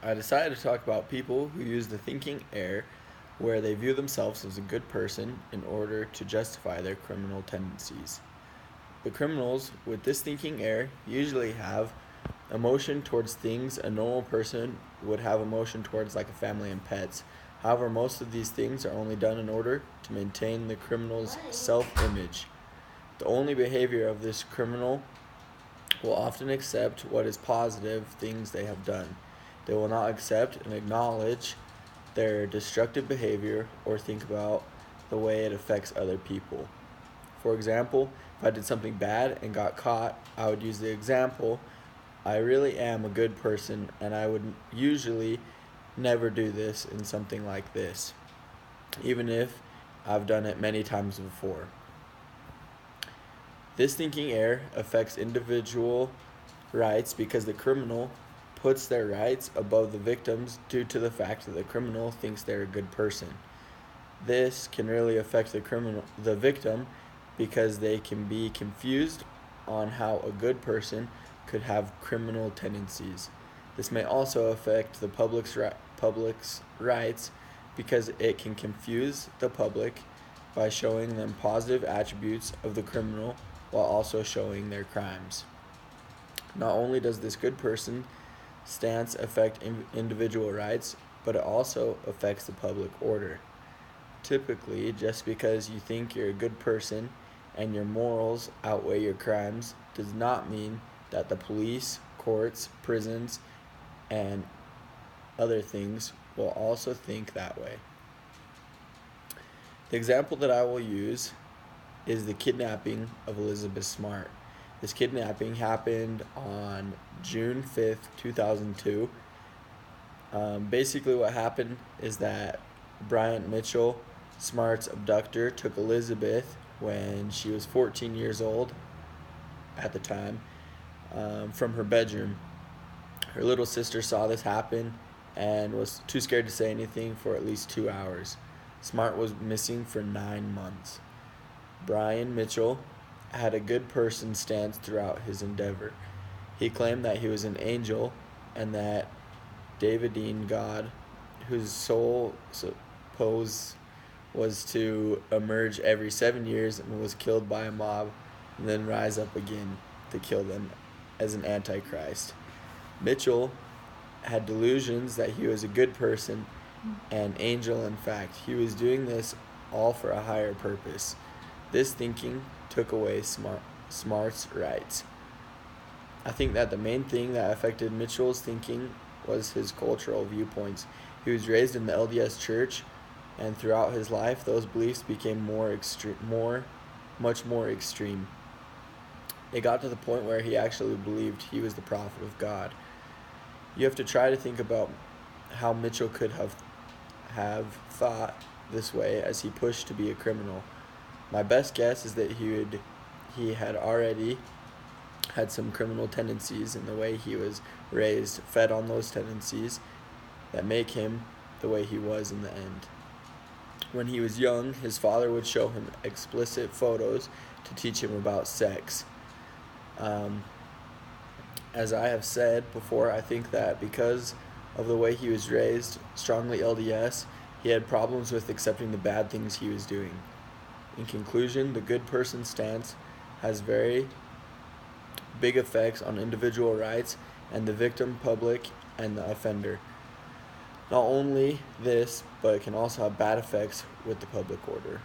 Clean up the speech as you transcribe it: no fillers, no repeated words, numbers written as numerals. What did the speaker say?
I decided to talk about people who use the thinking error where they view themselves as a good person in order to justify their criminal tendencies. The criminals with this thinking error usually have emotion towards things a normal person would have emotion towards, like a family and pets. However, most of these things are only done in order to maintain the criminal's self image. The only behavior of this criminal will often accept what is positive things they have done. They will not accept and acknowledge their destructive behavior or think about the way it affects other people. For example, if I did something bad and got caught, I would use the example, I really am a good person and I would usually never do this in something like this, even if I've done it many times before. This thinking error affects individual rights because the criminal puts their rights above the victim's due to the fact that the criminal thinks they're a good person. This can really affect the victim, because they can be confused on how a good person could have criminal tendencies. This may also affect the public's rights because it can confuse the public by showing them positive attributes of the criminal while also showing their crimes. Not only does this good person stance affect individual rights, but it also affects the public order. Typically, just because you think you're a good person and your morals outweigh your crimes does not mean that the police, courts, prisons, and other things will also think that way. The example that I will use is the kidnapping of Elizabeth Smart. This kidnapping happened on June 5th, 2002. Basically, what happened is that Bryant Mitchell, Smart's abductor, took Elizabeth when she was 14 years old at the time, from her bedroom. Her little sister saw this happen and was too scared to say anything for at least 2 hours. Smart was missing for 9 months. Brian Mitchell had a good person stance throughout his endeavor. He claimed that he was an angel and that Davidine God, whose sole pose was to emerge every 7 years and was killed by a mob and then rise up again to kill them as an antichrist. Mitchell had delusions that he was a good person and angel. In fact, he was doing this all for a higher purpose. This thinking took away Smart's rights. I think that the main thing that affected Mitchell's thinking was his cultural viewpoints. He was raised in the LDS church, and throughout his life, those beliefs became much more extreme. It got to the point where he actually believed he was the prophet of God. You have to try to think about how Mitchell could have thought this way as he pushed to be a criminal. My best guess is that he had already had some criminal tendencies, and the way he was raised fed on those tendencies that make him the way he was in the end. When he was young, his father would show him explicit photos to teach him about sex. As I have said before, I think that because of the way he was raised, strongly LDS, he had problems with accepting the bad things he was doing. In conclusion, the good person stance has very big effects on individual rights and the victim, public, and the offender. Not only this, but it can also have bad effects with the public order.